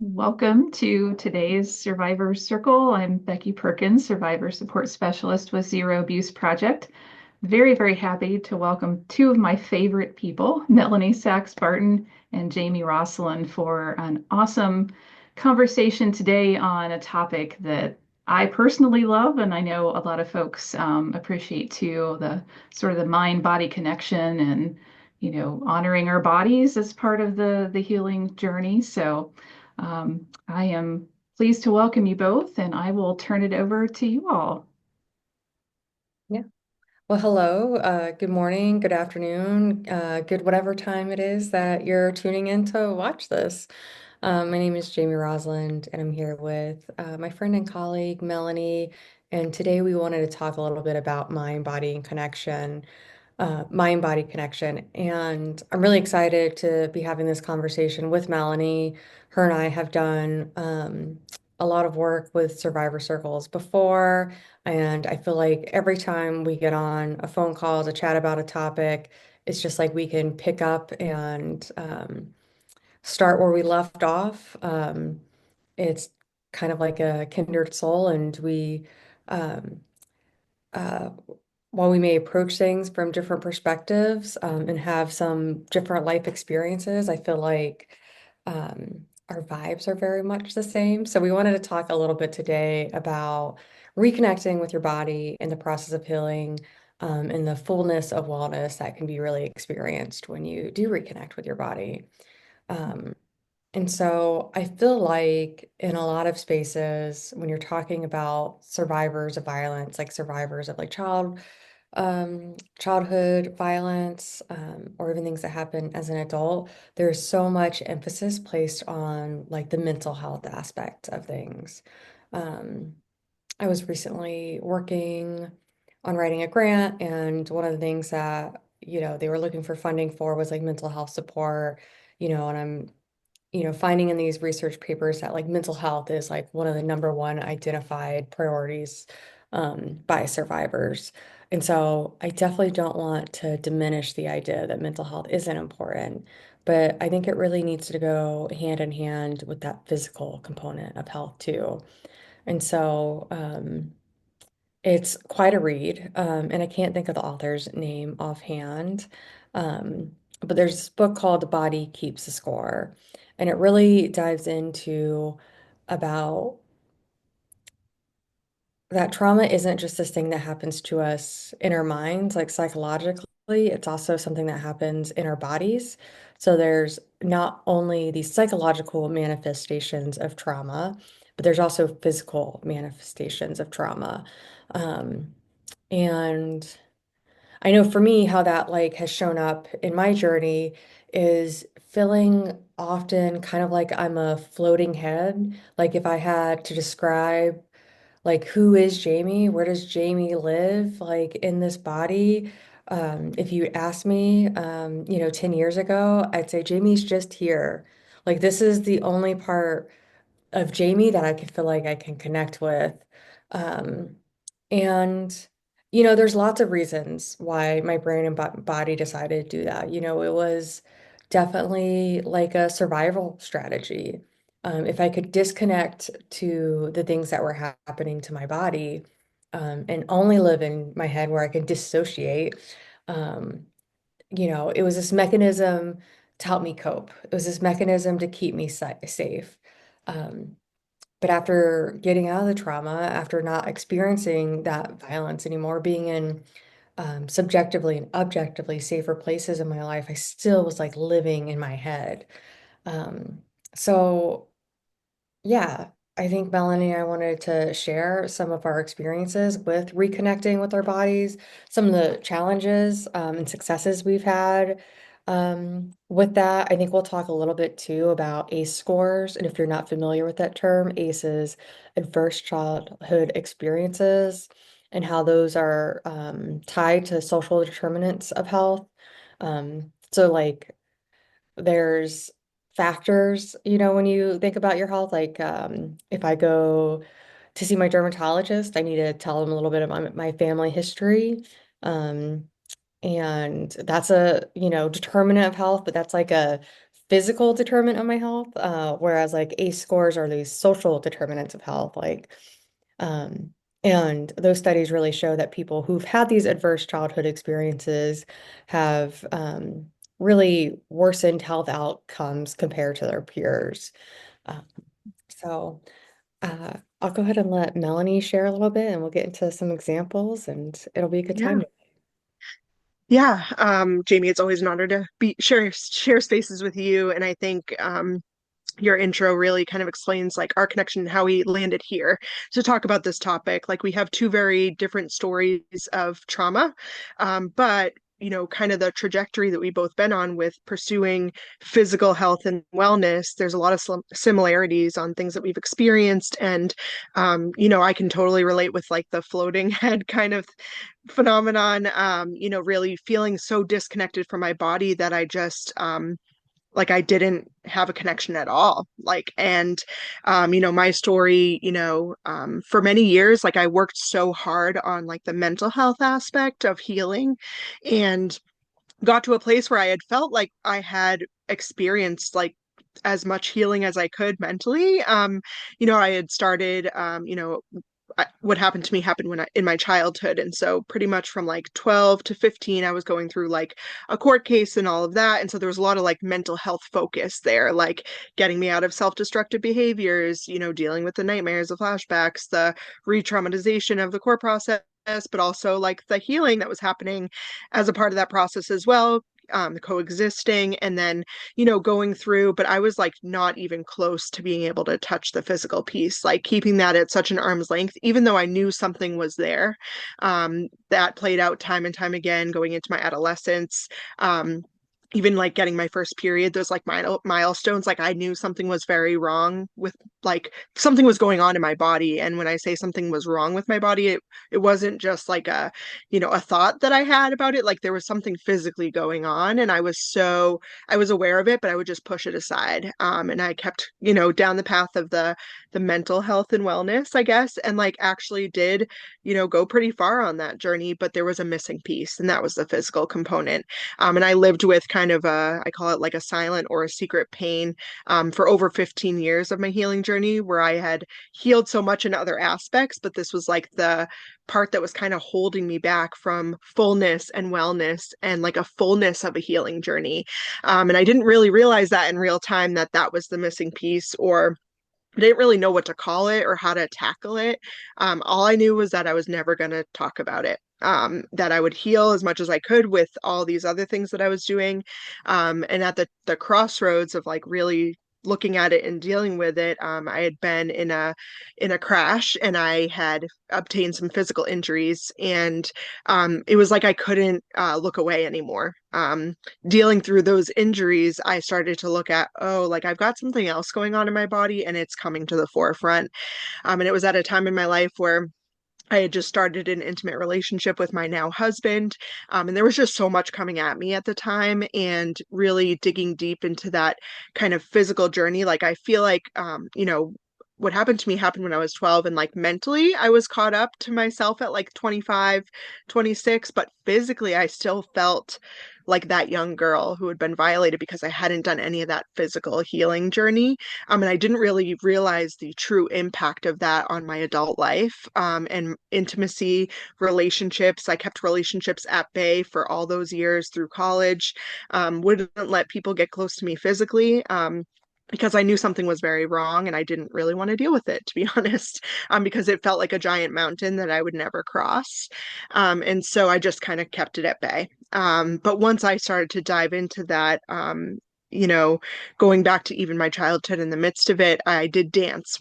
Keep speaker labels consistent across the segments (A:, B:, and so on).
A: Welcome to today's Survivor Circle. I'm Becky Perkins, Survivor Support Specialist with Zero Abuse Project. Very, very happy to welcome two of my favorite people, Melanie Sachs Barton and Jamie Rosalind, for an awesome conversation today on a topic that I personally love, and I know a lot of folks appreciate too, the sort of the mind-body connection and honoring our bodies as part of the healing journey. I am pleased to welcome you both, and I will turn it over to you all.
B: Yeah. Well, hello. Good morning, good afternoon, good whatever time it is that you're tuning in to watch this. My name is Jamie Rosalind, and I'm here with my friend and colleague, Melanie. And today we wanted to talk a little bit about mind-body connection. And I'm really excited to be having this conversation with Melanie. Her and I have done a lot of work with survivor circles before. And I feel like every time we get on a phone call to chat about a topic, it's just like we can pick up and start where we left off. It's kind of like a kindred soul, and um, uh, while we may approach things from different perspectives and have some different life experiences, I feel like our vibes are very much the same. So we wanted to talk a little bit today about reconnecting with your body in the process of healing, and the fullness of wellness that can be really experienced when you do reconnect with your body. Um, and so I feel like in a lot of spaces, when you're talking about survivors of violence, like survivors of like childhood violence, or even things that happen as an adult, there's so much emphasis placed on like the mental health aspect of things. Um, I was recently working on writing a grant, and one of the things that, they were looking for funding for was like mental health support, and I'm finding in these research papers that like mental health is like one of the number one identified priorities by survivors. And so I definitely don't want to diminish the idea that mental health isn't important, but I think it really needs to go hand in hand with that physical component of health too. And so it's quite a read, and I can't think of the author's name offhand. But there's this book called The Body Keeps the Score, and it really dives into about that trauma isn't just this thing that happens to us in our minds, like psychologically, it's also something that happens in our bodies. So there's not only these psychological manifestations of trauma, but there's also physical manifestations of trauma. Um, and I know for me, how that like has shown up in my journey is feeling often kind of like I'm a floating head. Like if I had to describe like who is Jamie? Where does Jamie live? Like in this body? If you asked me, 10 years ago, I'd say Jamie's just here. Like this is the only part of Jamie that I could feel like I can connect with. Um, and, there's lots of reasons why my brain and body decided to do that. It was definitely like a survival strategy. If I could disconnect to the things that were happening to my body, and only live in my head where I could dissociate, um, it was this mechanism to help me cope. It was this mechanism to keep me safe. Um, but after getting out of the trauma, after not experiencing that violence anymore, being in subjectively and objectively safer places in my life, I still was like living in my head. Um, so yeah, I think Melanie and I wanted to share some of our experiences with reconnecting with our bodies, some of the challenges and successes we've had with that. I think we'll talk a little bit too about ACE scores. And if you're not familiar with that term, ACE is adverse childhood experiences and how those are tied to social determinants of health. So like there's factors, when you think about your health, like if I go to see my dermatologist, I need to tell them a little bit about my family history. Um, and that's a, determinant of health, but that's like a physical determinant of my health, whereas like ACE scores are these social determinants of health, um, and those studies really show that people who've had these adverse childhood experiences have really worsened health outcomes compared to their peers. Uh, so I'll go ahead and let Melanie share a little bit, and we'll get into some examples, and it'll be a good
C: Yeah.
B: time.
C: Yeah. Jamie, it's always an honor to be share spaces with you. And I think your intro really kind of explains like our connection and how we landed here to talk about this topic. Like we have two very different stories of trauma, but kind of the trajectory that we've both been on with pursuing physical health and wellness, there's a lot of similarities on things that we've experienced. And, I can totally relate with like the floating head kind of phenomenon, really feeling so disconnected from my body that I just, like I didn't have a connection at all. Like, and, my story, for many years, like I worked so hard on like the mental health aspect of healing and got to a place where I had felt like I had experienced like as much healing as I could mentally. I had started, what happened to me happened when in my childhood. And so pretty much from like 12 to 15, I was going through like a court case and all of that. And so there was a lot of like mental health focus there, like getting me out of self-destructive behaviors, dealing with the nightmares, the flashbacks, the re-traumatization of the court process, but also like the healing that was happening as a part of that process as well. Coexisting and then going through, but I was like not even close to being able to touch the physical piece, like keeping that at such an arm's length, even though I knew something was there. That played out time and time again going into my adolescence. Even like getting my first period, those like milestones, like I knew something was very wrong with like something was going on in my body. And when I say something was wrong with my body, it wasn't just like a thought that I had about it. Like there was something physically going on. And I was aware of it, but I would just push it aside. And I kept, down the path of the mental health and wellness, I guess, and like actually did, go pretty far on that journey, but there was a missing piece, and that was the physical component. And I lived with kind of I call it like a silent or a secret pain for over 15 years of my healing journey, where I had healed so much in other aspects, but this was like the part that was kind of holding me back from fullness and wellness and like a fullness of a healing journey. And I didn't really realize that in real time that that was the missing piece, or I didn't really know what to call it or how to tackle it. All I knew was that I was never going to talk about it. That I would heal as much as I could with all these other things that I was doing. And at the crossroads of like really looking at it and dealing with it, I had been in a crash and I had obtained some physical injuries, and it was like I couldn't look away anymore. Dealing through those injuries, I started to look at, oh, like I've got something else going on in my body and it's coming to the forefront. And it was at a time in my life where I had just started an intimate relationship with my now husband. And there was just so much coming at me at the time, and really digging deep into that kind of physical journey. Like, I feel like, what happened to me happened when I was 12, and like mentally I was caught up to myself at like 25, 26, but physically I still felt like that young girl who had been violated because I hadn't done any of that physical healing journey. And I didn't really realize the true impact of that on my adult life, and intimacy, relationships. I kept relationships at bay for all those years through college, wouldn't let people get close to me physically. Because I knew something was very wrong and I didn't really want to deal with it, to be honest, because it felt like a giant mountain that I would never cross. And so I just kind of kept it at bay. But once I started to dive into that, you know, going back to even my childhood in the midst of it, I did dance,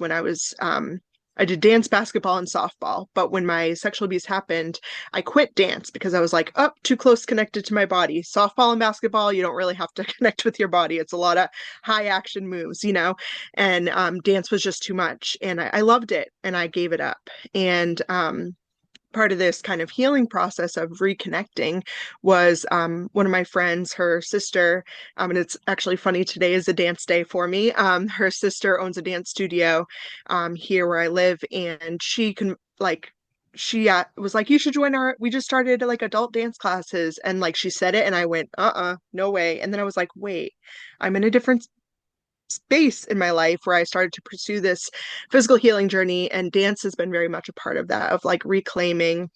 C: basketball, and softball. But when my sexual abuse happened, I quit dance because I was like, oh, too close connected to my body. Softball and basketball, you don't really have to connect with your body. It's a lot of high action moves, and dance was just too much. And I loved it and I gave it up. And part of this kind of healing process of reconnecting was one of my friends, her sister, and it's actually funny, today is a dance day for me. Her sister owns a dance studio here where I live, and she can like she was like, you should join we just started like adult dance classes. And like she said it, and I went, no way. And then I was like, wait, I'm in a different space in my life where I started to pursue this physical healing journey. And dance has been very much a part of that, of like reclaiming,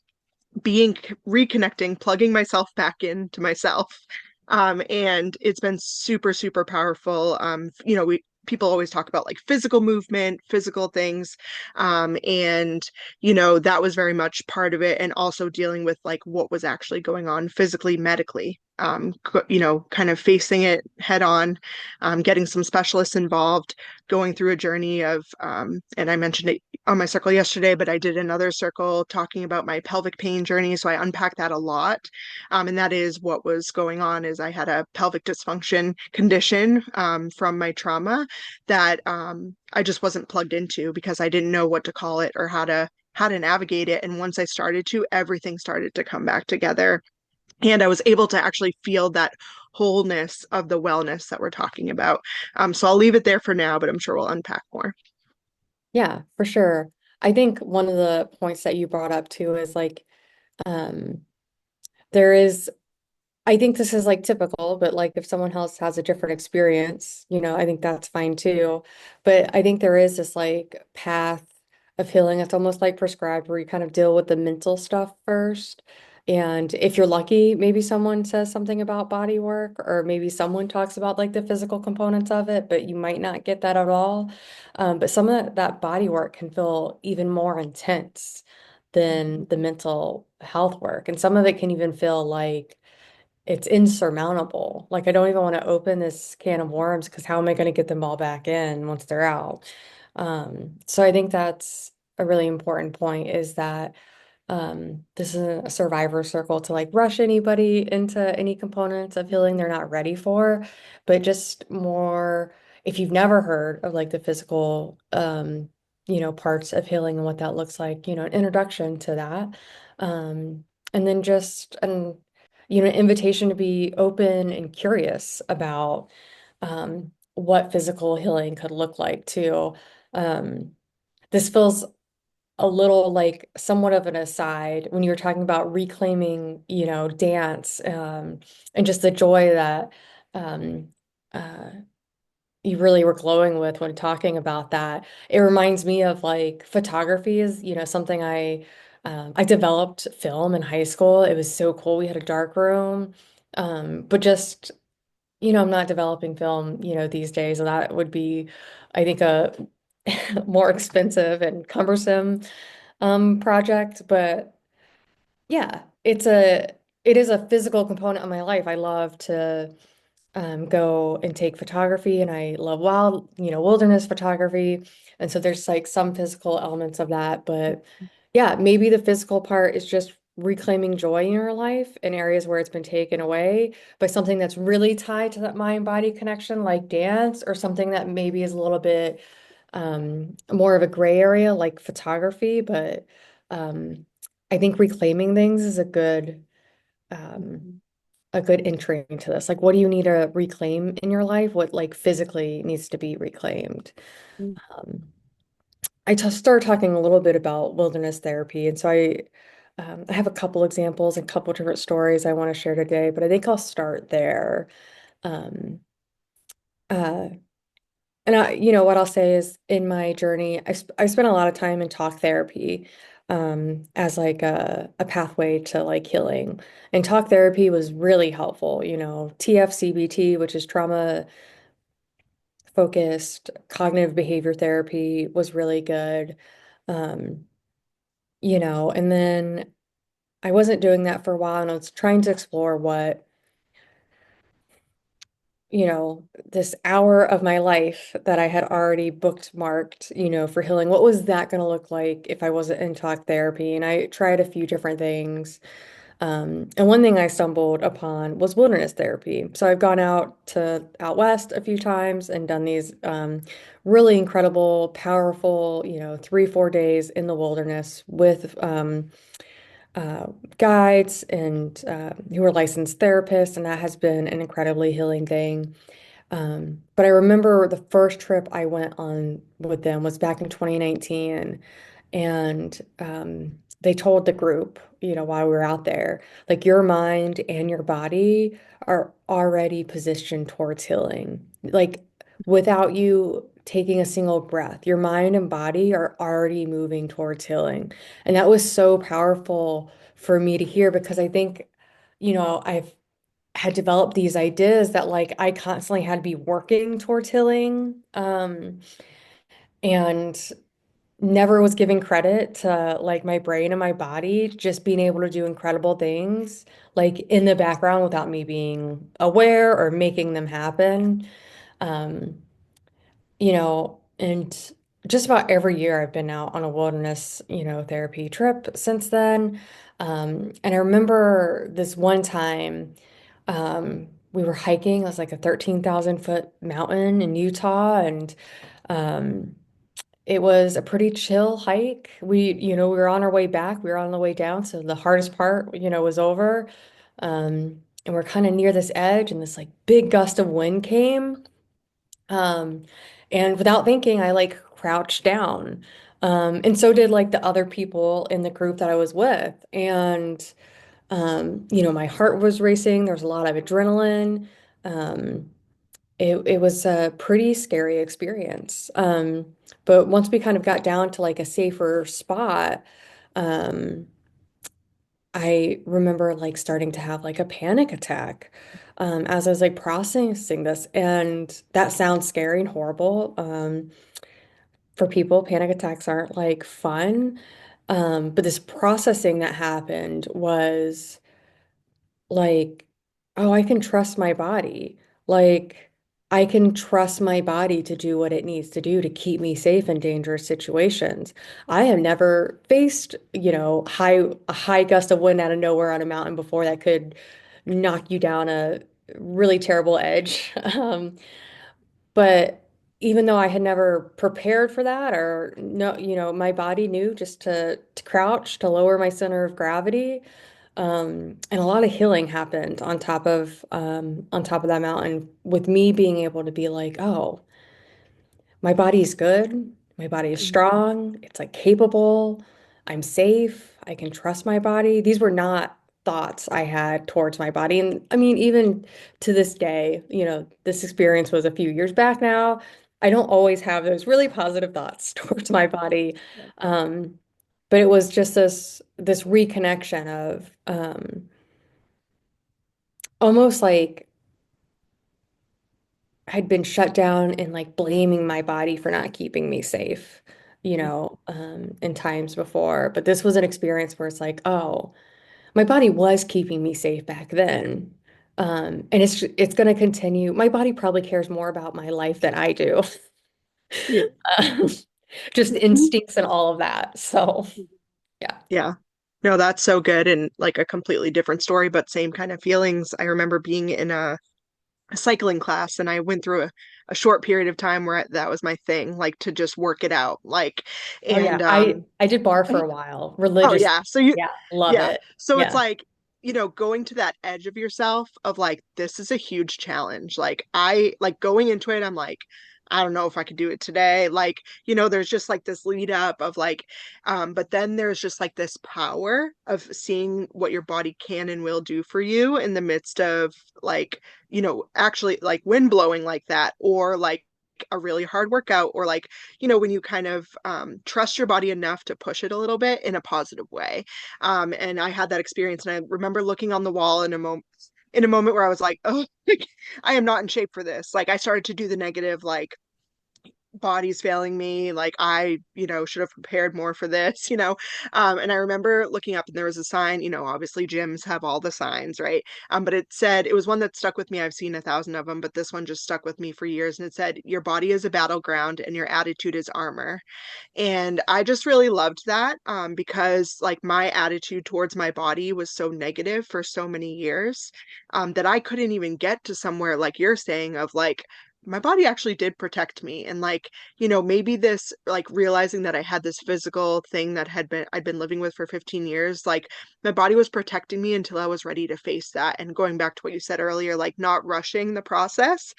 C: being reconnecting, plugging myself back into myself. And it's been super, super powerful. We people always talk about like physical movement, physical things. And that was very much part of it. And also dealing with like what was actually going on physically, medically. Kind of facing it head on, getting some specialists involved, going through a journey of, and I mentioned it on my circle yesterday, but I did another circle talking about my pelvic pain journey. So I unpacked that a lot. And that is what was going on is I had a pelvic dysfunction condition from my trauma that I just wasn't plugged into because I didn't know what to call it or how to navigate it. And once I started to, everything started to come back together. And I was able to actually feel that wholeness of the wellness that we're talking about. So I'll leave it there for now, but I'm sure we'll unpack more.
B: Yeah, for sure. I think one of the points that you brought up too is like, um, there is I think this is like typical, but like if someone else has a different experience, I think that's fine too. But I think there is this like path of healing that's almost like prescribed where you kind of deal with the mental stuff first. And if you're lucky, maybe someone says something about body work, or maybe someone talks about like the physical components of it, but you might not get that at all. But some of that body work can feel even more intense than the mental health work. And some of it can even feel like it's insurmountable. Like I don't even want to open this can of worms because how am I going to get them all back in once they're out? So I think that's a really important point is that this isn't a survivor circle to like rush anybody into any components of healing they're not ready for, but just more if you've never heard of like the physical parts of healing and what that looks like, an introduction to that. And then just an invitation to be open and curious about what physical healing could look like too. Um, this feels a little like somewhat of an aside when you're talking about reclaiming, dance, and just the joy that um, uh, you really were glowing with when talking about that. It reminds me of like photography is, something I developed film in high school. It was so cool. We had a dark room. But just, I'm not developing film, these days. And that would be, I think, a more expensive and cumbersome project. But yeah, it is a physical component of my life. I love to go and take photography, and I love wilderness photography. And so there's like some physical elements of that, but yeah, maybe the physical part is just reclaiming joy in your life in areas where it's been taken away by something that's really tied to that mind body connection, like dance, or something that maybe is a little bit more of a gray area, like photography. But um, I think reclaiming things is um, a good entry into this? Like, what do you need to reclaim in your life? What like physically needs to be reclaimed? Um, I just started talking a little bit about wilderness therapy, and so I have a couple examples and a couple different stories I want to share today, but I think I'll start there. Um, uh, And what I'll say is in my journey, I spent a lot of time in talk therapy as like a pathway to like healing. And talk therapy was really helpful, TFCBT, which is trauma focused cognitive behavior therapy was really good. Um, and then I wasn't doing that for a while and I was trying to explore what this hour of my life that I had already bookmarked, for healing, what was that going to look like if I wasn't in talk therapy? And I tried a few different things. And one thing I stumbled upon was wilderness therapy. So I've gone out west a few times and done these really incredible, powerful, 3, 4 days in the wilderness with uh, guides and who are licensed therapists, and that has been an incredibly healing thing. But I remember the first trip I went on with them was back in 2019. And they told the group, while we were out there, like your mind and your body are already positioned towards healing. Like without you taking a single breath, your mind and body are already moving towards healing. And that was so powerful for me to hear because I think, I've had developed these ideas that like I constantly had to be working towards healing. And never was giving credit to like my brain and my body just being able to do incredible things like in the background without me being aware or making them happen. Um, and just about every year I've been out on a wilderness, therapy trip since then. And I remember this one time, we were hiking. It was like a 13,000-foot mountain in Utah, and um, it was a pretty chill hike. We were on our way back, we were on the way down, so the hardest part, was over. And we're kind of near this edge, and this like big gust of wind came. Um, and without thinking, I like crouched down. And so did like the other people in the group that I was with. And my heart was racing. There was a lot of adrenaline. Um, it was a pretty scary experience. But once we kind of got down to like a safer spot, um, I remember like starting to have like a panic attack, as I was like processing this. And that sounds scary and horrible. For people, panic attacks aren't like fun. But this processing that happened was like, oh, I can trust my body. Like, I can trust my body to do what it needs to do to keep me safe in dangerous situations. I have never faced, a high gust of wind out of nowhere on a mountain before that could knock you down a really terrible edge. But even though I had never prepared for that or no, my body knew just to crouch, to lower my center of gravity. And a lot of healing happened on top of that mountain with me being able to be like, oh, my body's good. My body is strong. It's like capable. I'm safe. I can trust my body. These were not thoughts I had towards my body. And I mean, even to this day, this experience was a few years back now. I don't always have those really positive thoughts towards my body. Um, but it was just this reconnection of almost like I'd been shut down and like blaming my body for not keeping me safe, in times before. But this was an experience where it's like, oh, my body was keeping me safe back then. And it's going to continue. My body probably cares more about my life than I do.
C: Yeah.
B: Um, just instincts and all of that. So, yeah.
C: Yeah. No, that's so good and like a completely different story, but same kind of feelings. I remember being in a cycling class and I went through a short period of time where that was my thing, like to just work it out. Like,
B: Oh yeah,
C: and
B: I did bar for a while,
C: oh
B: religious.
C: yeah. So you
B: Yeah, love
C: yeah.
B: it.
C: So it's
B: Yeah.
C: like, going to that edge of yourself of like this is a huge challenge. Like I like going into it, I'm like, I don't know if I could do it today. Like, there's just like this lead up of like, but then there's just like this power of seeing what your body can and will do for you in the midst of like, actually like wind blowing like that, or like a really hard workout, or like when you kind of trust your body enough to push it a little bit in a positive way. And I had that experience, and I remember looking on the wall in a moment where I was like, oh, like, I am not in shape for this. Like I started to do the negative, like body's failing me, like I should have prepared more for this. And I remember looking up and there was a sign, obviously gyms have all the signs, right? But it said, it was one that stuck with me. I've seen 1,000 of them, but this one just stuck with me for years, and it said, your body is a battleground and your attitude is armor. And I just really loved that, because like my attitude towards my body was so negative for so many years, that I couldn't even get to somewhere like you're saying of like, my body actually did protect me. And like, maybe this, like realizing that I had this physical thing that I'd been living with for 15 years, like my body was protecting me until I was ready to face that. And going back to what you said earlier, like not rushing the process,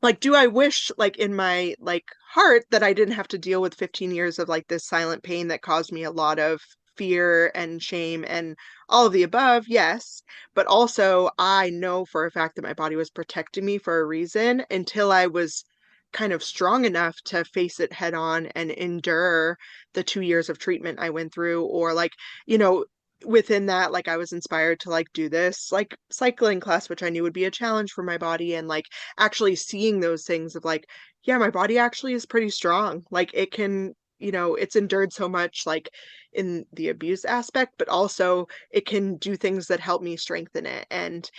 C: like do I wish like in my like heart that I didn't have to deal with 15 years of like this silent pain that caused me a lot of fear and shame and all of the above, yes. But also, I know for a fact that my body was protecting me for a reason until I was kind of strong enough to face it head on and endure the 2 years of treatment I went through, or like, you know, within that, like I was inspired to like do this like cycling class, which I knew would be a challenge for my body, and like actually seeing those things of like, yeah, my body actually is pretty strong. Like it can, it's endured so much like in the abuse aspect, but also it can do things that help me strengthen it. And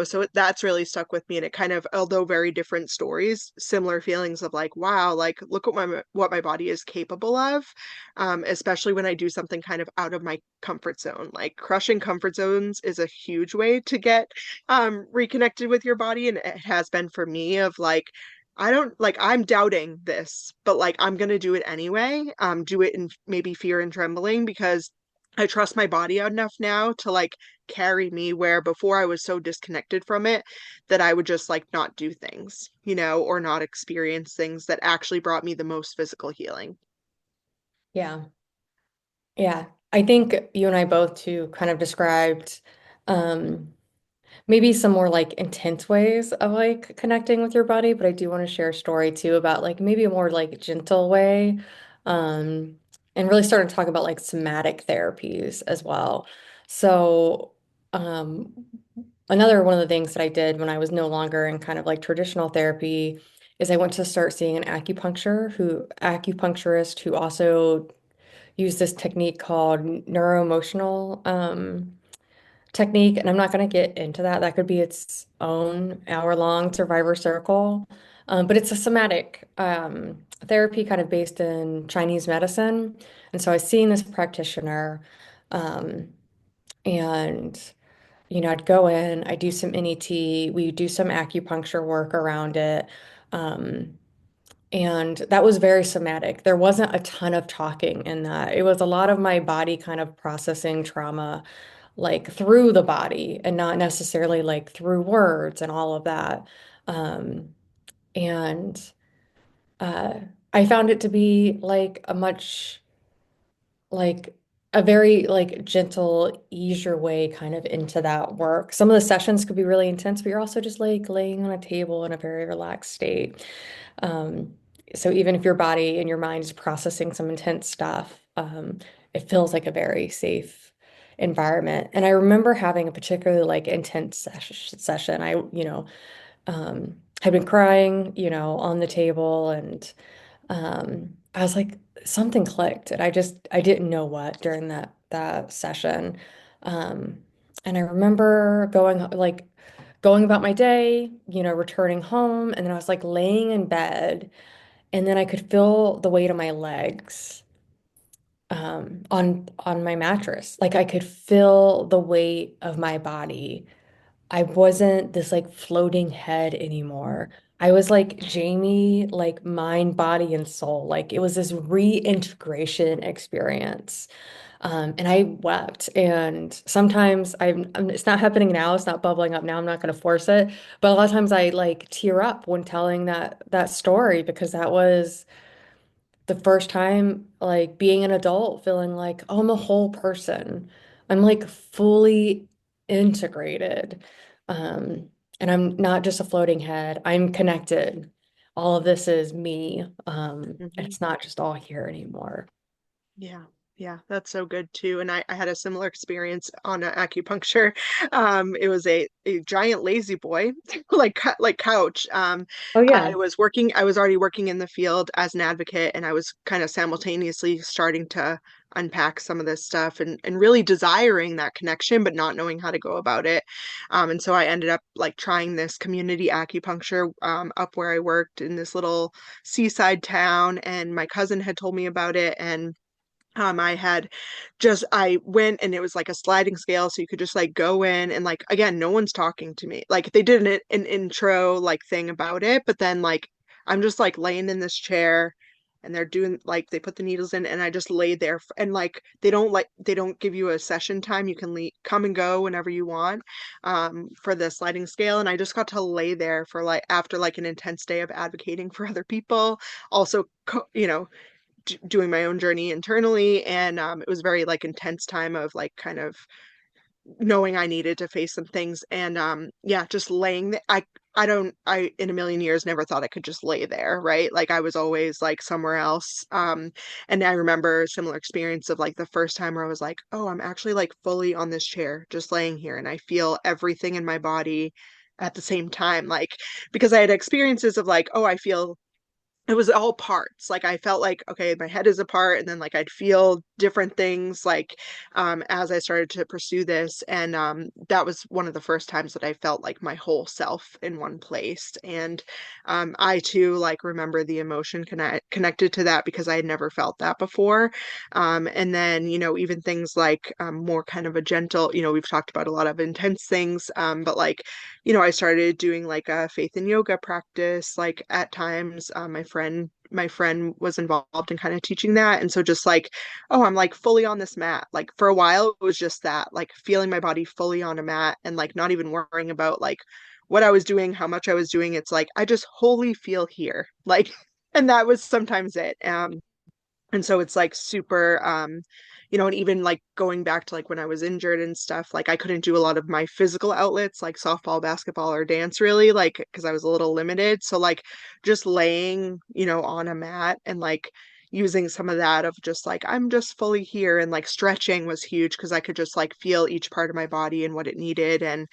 C: so that's really stuck with me. And it kind of, although very different stories, similar feelings of like, wow, like look what my body is capable of. Especially when I do something kind of out of my comfort zone. Like crushing comfort zones is a huge way to get reconnected with your body. And it has been for me of like, I don't like, I'm doubting this, but like I'm gonna do it anyway. Do it in maybe fear and trembling because I trust my body enough now to like carry me, where before I was so disconnected from it that I would just like not do things, or not experience things that actually brought me the most physical healing.
B: Yeah. Yeah. I think you and I both too kind of described um maybe some more like intense ways of like connecting with your body, but I do want to share a story too about like maybe a more like gentle way. Um, and really starting to talk about like somatic therapies as well. So, um, another one of the things that I did when I was no longer in kind of like traditional therapy is I went to start seeing an acupuncturist who also used this technique called neuroemotional technique, and I'm not going to get into that. That could be its own hour-long survivor circle. But it's a somatic therapy kind of based in Chinese medicine. And so I seen this practitioner, um, and I'd go in, I do some NET, we do some acupuncture work around it. Um, and that was very somatic. There wasn't a ton of talking in that. It was a lot of my body kind of processing trauma like through the body and not necessarily like through words and all of that. Um, and uh, I found it to be like like a very like gentle, ease your way kind of into that work. Some of the sessions could be really intense, but you're also just like laying on a table in a very relaxed state. Um, so even if your body and your mind is processing some intense stuff, it feels like a very safe environment. And I remember having a particularly like intense session. Had been crying, on the table, and I was like, something clicked, and I didn't know what during that session. Um, and I remember going about my day, returning home, and then I was like laying in bed, and then I could feel the weight of my legs on my mattress. Like I could feel the weight of my body. I wasn't this like floating head anymore. I was like Jamie, like mind, body, and soul. Like it was this reintegration experience. And I wept. And sometimes it's not happening now. It's not bubbling up now. I'm not going to force it. But a lot of times I like tear up when telling that story because that was the first time like being an adult feeling like, oh, I'm a whole person. I'm like fully integrated. Um, and I'm not just a floating head. I'm connected. All of this is me.
C: Mhm.
B: It's not just all here anymore.
C: Yeah, yeah, that's so good too. And I had a similar experience on acupuncture. It was a giant lazy boy, like couch.
B: Oh yeah.
C: I was already working in the field as an advocate, and I was kind of simultaneously starting to unpack some of this stuff and really desiring that connection, but not knowing how to go about it. And so I ended up like trying this community acupuncture up where I worked in this little seaside town, and my cousin had told me about it, and I went, and it was like a sliding scale. So you could just like go in and like, again, no one's talking to me. Like they did an intro like thing about it, but then like, I'm just like laying in this chair, and they're doing like, they put the needles in, and I just lay there and like, they don't give you a session time. You can come and go whenever you want, for the sliding scale. And I just got to lay there for like, after like an intense day of advocating for other people, also, doing my own journey internally, and it was very like intense time of like kind of knowing I needed to face some things. And yeah, just laying I in a million years never thought I could just lay there, right? Like I was always like somewhere else. And I remember a similar experience of like the first time where I was like, oh, I'm actually like fully on this chair just laying here and I feel everything in my body at the same time, like because I had experiences of like, oh, I feel it was all parts. Like I felt like, okay, my head is a part, and then like I'd feel different things like as I started to pursue this. And that was one of the first times that I felt like my whole self in one place. And I too like remember the emotion connected to that because I had never felt that before. And then, even things like more kind of a gentle, we've talked about a lot of intense things, but like I started doing like a faith and yoga practice, like at times. My friend was involved in kind of teaching that. And so just like, oh, I'm like fully on this mat. Like for a while, it was just that, like feeling my body fully on a mat and like not even worrying about like what I was doing, how much I was doing. It's like I just wholly feel here. Like, and that was sometimes it. And so it's like super, and even like going back to like when I was injured and stuff, like I couldn't do a lot of my physical outlets like softball, basketball, or dance really, like because I was a little limited. So like just laying, on a mat and like using some of that of just like I'm just fully here, and like stretching was huge because I could just like feel each part of my body and what it needed. And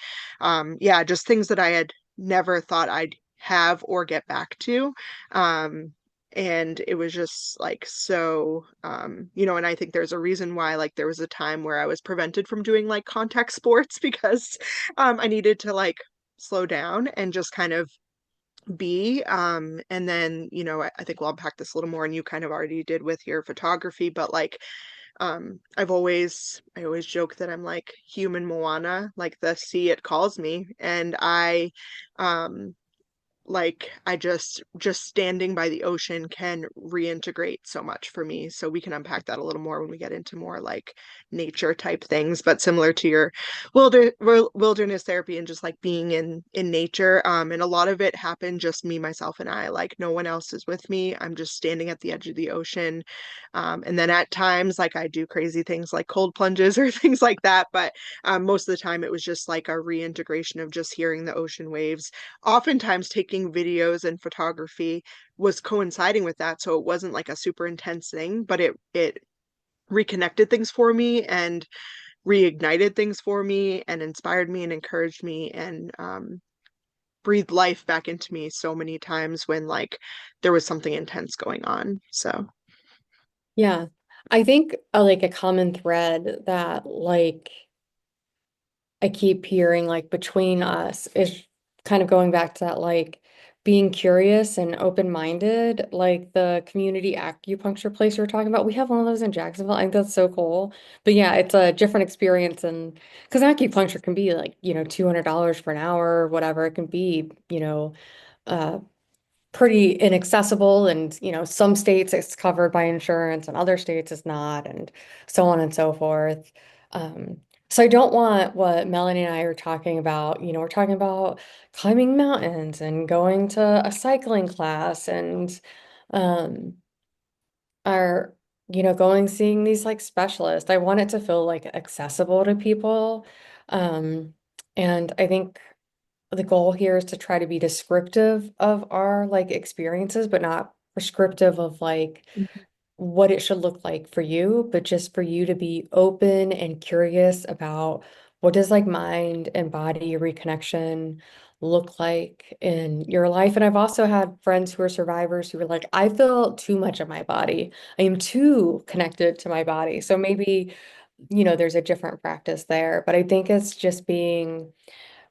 C: yeah, just things that I had never thought I'd have or get back to. Um, and it was just like so and I think there's a reason why like there was a time where I was prevented from doing like contact sports because I needed to like slow down and just kind of be and then I think we'll unpack this a little more, and you kind of already did with your photography, but like I always joke that I'm like human Moana, like the sea it calls me. And I like I just standing by the ocean can reintegrate so much for me. So we can unpack that a little more when we get into more like nature type things, but similar to your wilderness therapy and just like being in nature. And a lot of it happened just me, myself, and I. Like no one else is with me. I'm just standing at the edge of the ocean. And then at times like I do crazy things like cold plunges or things like that, but most of the time it was just like a reintegration of just hearing the ocean waves. Oftentimes taking videos and photography was coinciding with that, so it wasn't like a super intense thing, but it reconnected things for me and reignited things for me and inspired me and encouraged me and breathed life back into me so many times when like there was something intense going on. So
B: Yeah. I think like a common thread that like I keep hearing like between us is kind of going back to that like being curious and open-minded, like the community acupuncture place we were talking about. We have one of those in Jacksonville. I think that's so cool. But yeah, it's a different experience, and because acupuncture can be like, $200 for an hour or whatever. It can be, uh pretty inaccessible, and some states it's covered by insurance and other states it's not, and so on and so forth. um so I don't want what Melanie and I are talking about. We're talking about climbing mountains and going to a cycling class and um are going seeing these like specialists. I want it to feel like accessible to people. um and I think the goal here is to try to be descriptive of our like experiences, but not prescriptive of like what it should look like for you, but just for you to be open and curious about what does like mind and body reconnection look like in your life. And I've also had friends who are survivors who were like, I feel too much of my body. I am too connected to my body. So maybe, there's a different practice there. But I think it's just being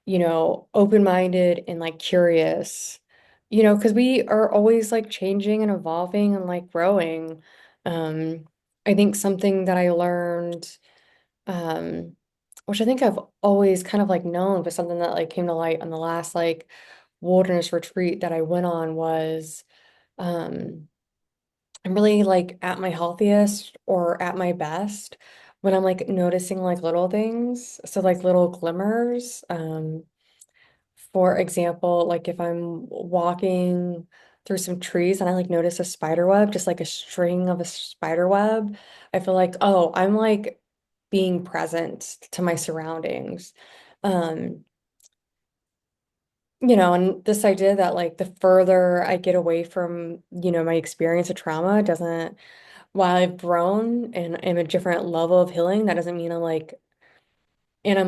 B: open-minded and like curious, because we are always like changing and evolving and like growing. Um, I think something that I learned, um, which I think I've always kind of like known, but something that like came to light on the last like wilderness retreat that I went on was, um, I'm really like at my healthiest or at my best when I'm like noticing like little things. So like little glimmers. For example, like if I'm walking through some trees and I like noticed a spider web, just like a string of a spider web, I feel like, oh, I'm like being present to my surroundings. Um, and this idea that like the further I get away from, my experience of trauma, it doesn't, while I've grown and am a different level of healing, that doesn't mean I'm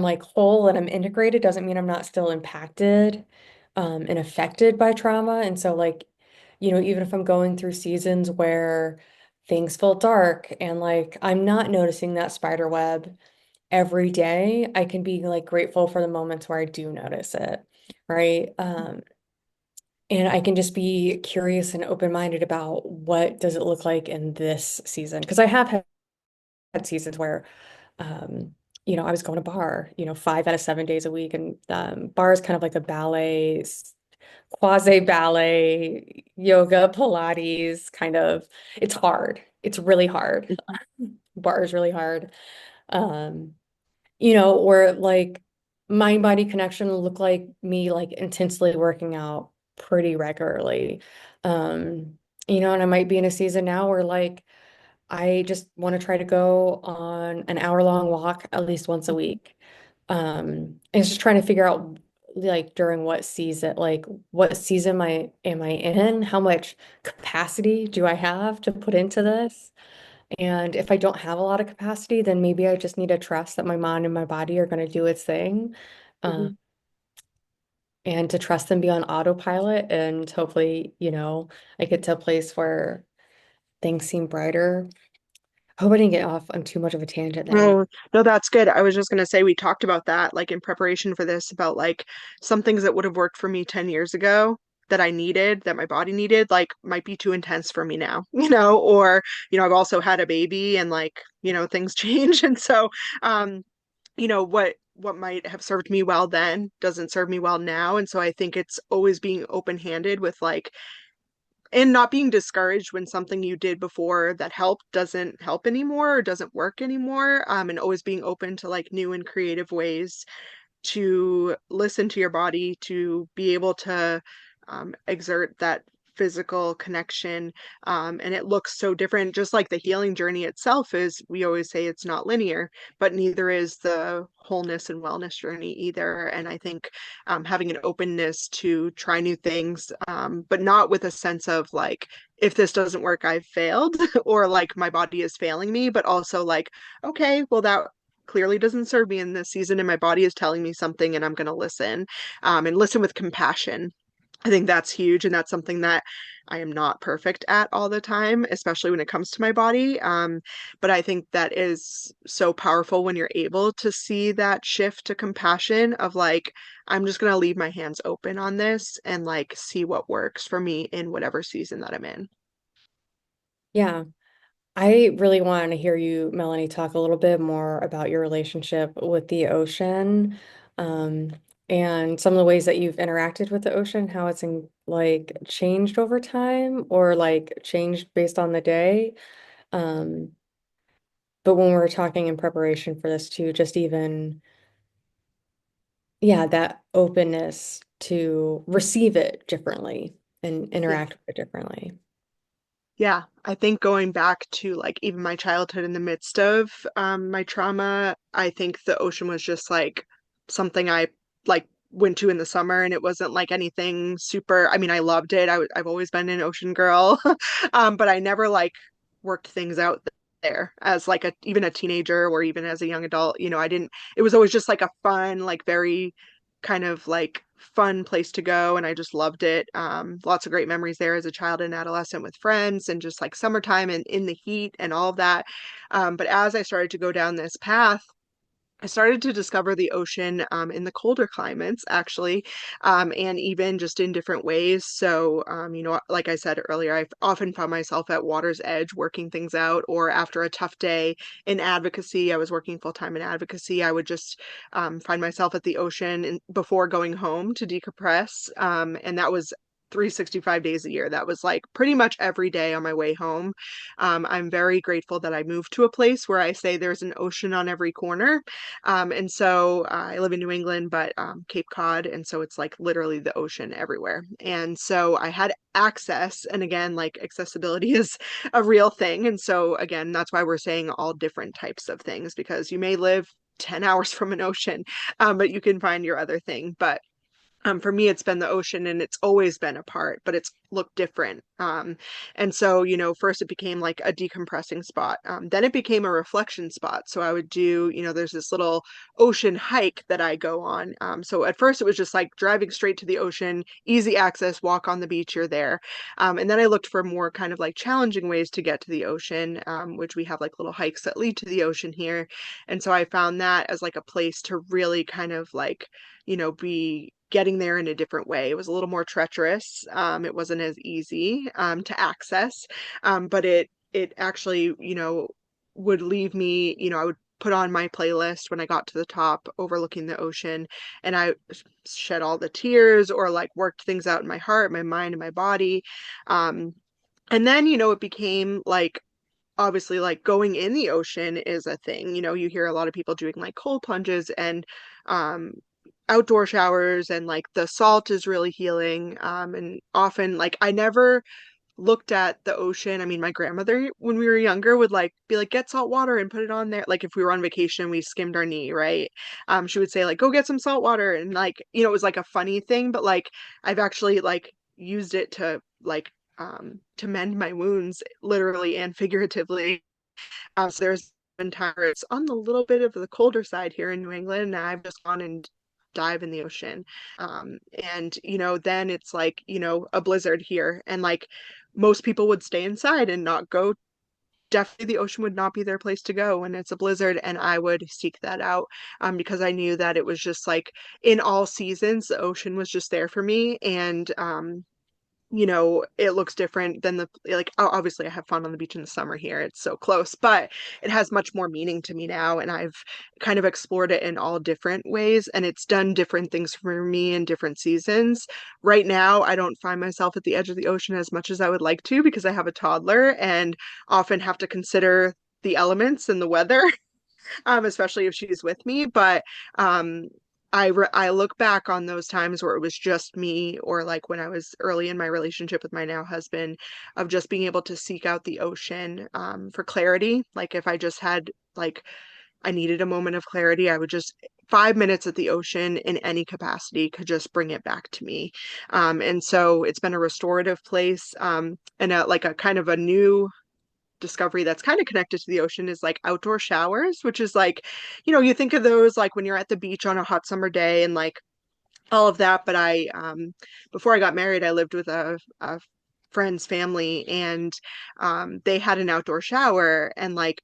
B: like whole and I'm integrated, doesn't mean I'm not still impacted, and affected by trauma. And so like, even if I'm going through seasons where things feel dark and like I'm not noticing that spider web every day, I can be like grateful for the moments where I do notice it, right? And I can just be curious and open-minded about what does it look like in this season. Because I have had seasons where um, I was going to bar, 5 out of 7 days a week. And bar is kind of like a ballet, quasi ballet, yoga, Pilates kind of. It's hard. It's really hard. Bar is really hard. Um, where like mind body connection will look like me like intensely working out pretty regularly. Um, and I might be in a season now where like I just want to try to go on an hour-long walk at least once a week. And it's just trying to figure out like during what season am I in? How much capacity do I have to put into this? And if I don't have a lot of capacity, then maybe I just need to trust that my mind and my body are going to do its thing. Uh,
C: Mhm.
B: and to trust them be on autopilot and hopefully, I get to a place where things seem brighter. I hope I didn't get off on too much of a tangent there.
C: Oh, no, that's good. I was just going to say we talked about that like in preparation for this about like some things that would have worked for me 10 years ago that I needed, that my body needed, like might be too intense for me now, or, I've also had a baby and like, things change. And so, what might have served me well then doesn't serve me well now. And so I think it's always being open-handed with like and not being discouraged when something you did before that helped doesn't help anymore or doesn't work anymore, and always being open to like new and creative ways to listen to your body, to be able to exert that physical connection. And it looks so different, just like the healing journey itself is, we always say it's not linear, but neither is the wholeness and wellness journey either. And I think having an openness to try new things, but not with a sense of like, if this doesn't work, I've failed, or like my body is failing me, but also like, okay, well, that clearly doesn't serve me in this season and my body is telling me something and I'm going to listen, and listen with compassion. I think that's huge and that's something that I am not perfect at all the time, especially when it comes to my body. But I think that is so powerful when you're able to see that shift to compassion of like, I'm just going to leave my hands open on this and like see what works for me in whatever season that I'm in.
B: Yeah. I really want to hear you, Melanie, talk a little bit more about your relationship with the ocean, um, and some of the ways that you've interacted with the ocean, how it's like changed over time or like changed based on the day. Um, but when we were talking in preparation for this too, just even, yeah, that openness to receive it differently and
C: Yeah.
B: interact with it differently.
C: Yeah, I think going back to like even my childhood in the midst of my trauma, I think the ocean was just like something I like went to in the summer and it wasn't like anything super. I mean, I loved it. I've always been an ocean girl. But I never like worked things out there as like a even a teenager or even as a young adult. I didn't, it was always just like a fun, like very kind of like fun place to go and I just loved it. Lots of great memories there as a child and adolescent with friends and just like summertime and in the heat and all of that. But as I started to go down this path, I started to discover the ocean, in the colder climates, actually, and even just in different ways. So, like I said earlier, I've often found myself at water's edge working things out, or after a tough day in advocacy, I was working full time in advocacy. I would just find myself at the ocean before going home to decompress. And that was 365 days a year. That was like pretty much every day on my way home. I'm very grateful that I moved to a place where I say there's an ocean on every corner. And so I live in New England, but Cape Cod. And so it's like literally the ocean everywhere. And so I had access. And again, like accessibility is a real thing. And so again, that's why we're saying all different types of things, because you may live 10 hours from an ocean, but you can find your other thing. But for me, it's been the ocean, and it's always been a part, but it's looked different. And so, first it became like a decompressing spot. Then it became a reflection spot. So I would do, there's this little ocean hike that I go on. So at first it was just like driving straight to the ocean, easy access, walk on the beach, you're there. And then I looked for more kind of like challenging ways to get to the ocean, which we have like little hikes that lead to the ocean here. And so I found that as like a place to really kind of like, be getting there in a different way. It was a little more treacherous. It wasn't as easy to access, but it actually, would leave me, I would put on my playlist when I got to the top overlooking the ocean, and I shed all the tears or like worked things out in my heart, my mind, and my body. Um, and then, it became like obviously like going in the ocean is a thing. You hear a lot of people doing like cold plunges and um outdoor showers, and like the salt is really healing. And often like I never looked at the ocean. I mean, my grandmother when we were younger would like be like, get salt water and put it on there. Like if we were on vacation, we skimmed our knee, right? She would say like, go get some salt water. And like, it was like a funny thing, but like I've actually like used it to like to mend my wounds literally and figuratively. So there's been times where it's on the little bit of the colder side here in New England, and I've just gone and dive in the ocean. And then it's like, a blizzard here, and like most people would stay inside and not go. Definitely the ocean would not be their place to go when it's a blizzard, and I would seek that out because I knew that it was just like in all seasons, the ocean was just there for me. And it looks different than like obviously I have fun on the beach in the summer here. It's so close, but it has much more meaning to me now. And I've kind of explored it in all different ways, and it's done different things for me in different seasons. Right now, I don't find myself at the edge of the ocean as much as I would like to because I have a toddler and often have to consider the elements and the weather, especially if she's with me. But um, I look back on those times where it was just me, or like when I was early in my relationship with my now husband, of just being able to seek out the ocean for clarity. Like if I just had like I needed a moment of clarity, I would just 5 minutes at the ocean in any capacity could just bring it back to me. And so it's been a restorative place, and like a kind of a new discovery that's kind of connected to the ocean is like outdoor showers, which is like, you think of those like when you're at the beach on a hot summer day and like all of that. But before I got married, I lived with a friend's family, and they had an outdoor shower, and like,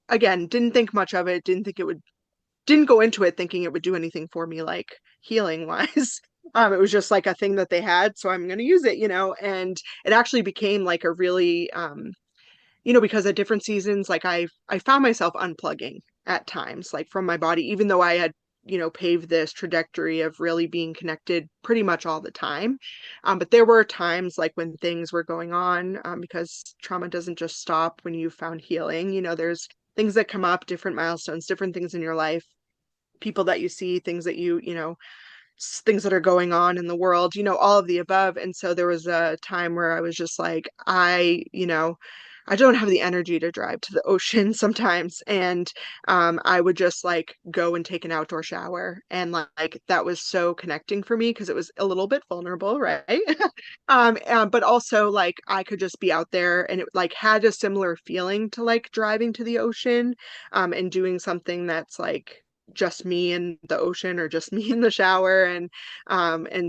C: again, didn't think much of it, didn't go into it thinking it would do anything for me, like healing wise. It was just like a thing that they had, so I'm going to use it, and it actually became like a really, because at different seasons, like I found myself unplugging at times, like from my body, even though I had, paved this trajectory of really being connected pretty much all the time. But there were times like when things were going on, because trauma doesn't just stop when you found healing. There's things that come up, different milestones, different things in your life, people that you see, things that things that are going on in the world, all of the above. And so there was a time where I was just like, I don't have the energy to drive to the ocean sometimes. And I would just like go and take an outdoor shower. And like that was so connecting for me because it was a little bit vulnerable, right? But also like I could just be out there, and it like had a similar feeling to like driving to the ocean, and doing something that's like just me in the ocean or just me in the shower. And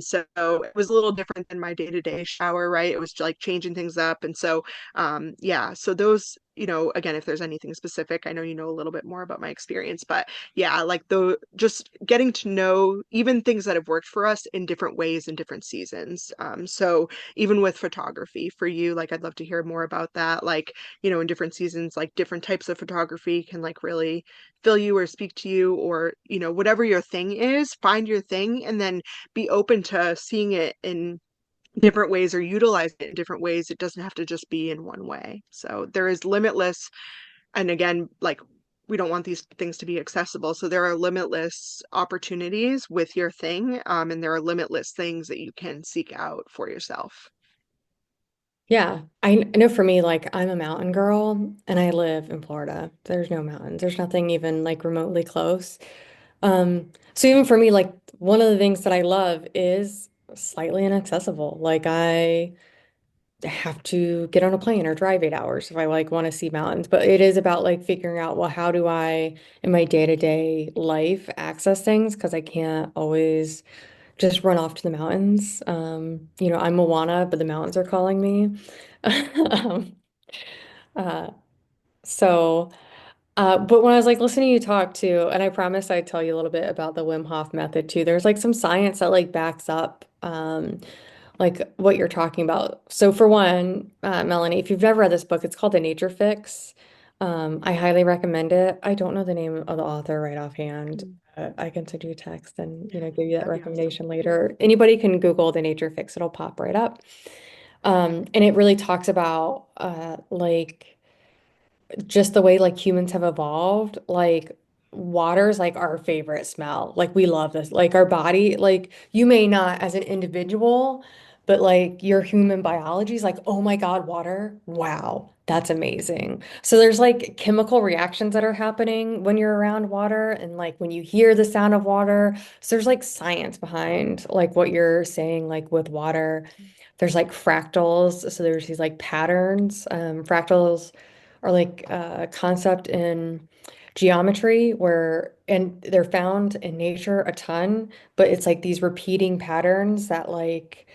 C: so it was a little different than my day-to-day shower, right? It was like changing things up. And so yeah, so those, again, if there's anything specific, I know you know a little bit more about my experience, but yeah, like just getting to know even things that have worked for us in different ways in different seasons. So even with photography for you, like I'd love to hear more about that. Like, in different seasons, like different types of photography can like really fill you or speak to you, or, whatever your thing is, find your thing and then be open to seeing it in different ways or utilize it in different ways. It doesn't have to just be in one way. So there is limitless, and again, like we don't want these things to be accessible. So there are limitless opportunities with your thing, and there are limitless things that you can seek out for yourself.
B: Yeah, I know for me, like I'm a mountain girl and I live in Florida. There's no mountains. There's nothing even like remotely close. So even for me, like one of the things that I love is slightly inaccessible. Like I have to get on a plane or drive 8 hours if I like want to see mountains. But it is about like figuring out, well, how do I in my day-to-day life access things? Because I can't always just run off to the mountains. I'm Moana, but the mountains are calling me. Um, uh, but when I was like listening to you talk too, and I promise I'd tell you a little bit about the Wim Hof method too. There's like some science that like backs up like what you're talking about. So for one, Melanie, if you've never read this book, it's called The Nature Fix. I highly recommend it. I don't know the name of the author right offhand.
C: Mm.
B: I can send you a text and give you that
C: That'd be awesome.
B: recommendation later. Anybody can Google The Nature Fix, it'll pop right up. And it really talks about like just the way like humans have evolved, like water's like our favorite smell. Like we love this. Like our body, like you may not as an individual, but like your human biology is like, oh my God, water. Wow, that's amazing. So there's like chemical reactions that are happening when you're around water and like when you hear the sound of water. So there's like science behind like what you're saying, like with water. There's like fractals. So there's these like patterns. Fractals are like a concept in geometry and they're found in nature a ton, but it's like these repeating patterns that like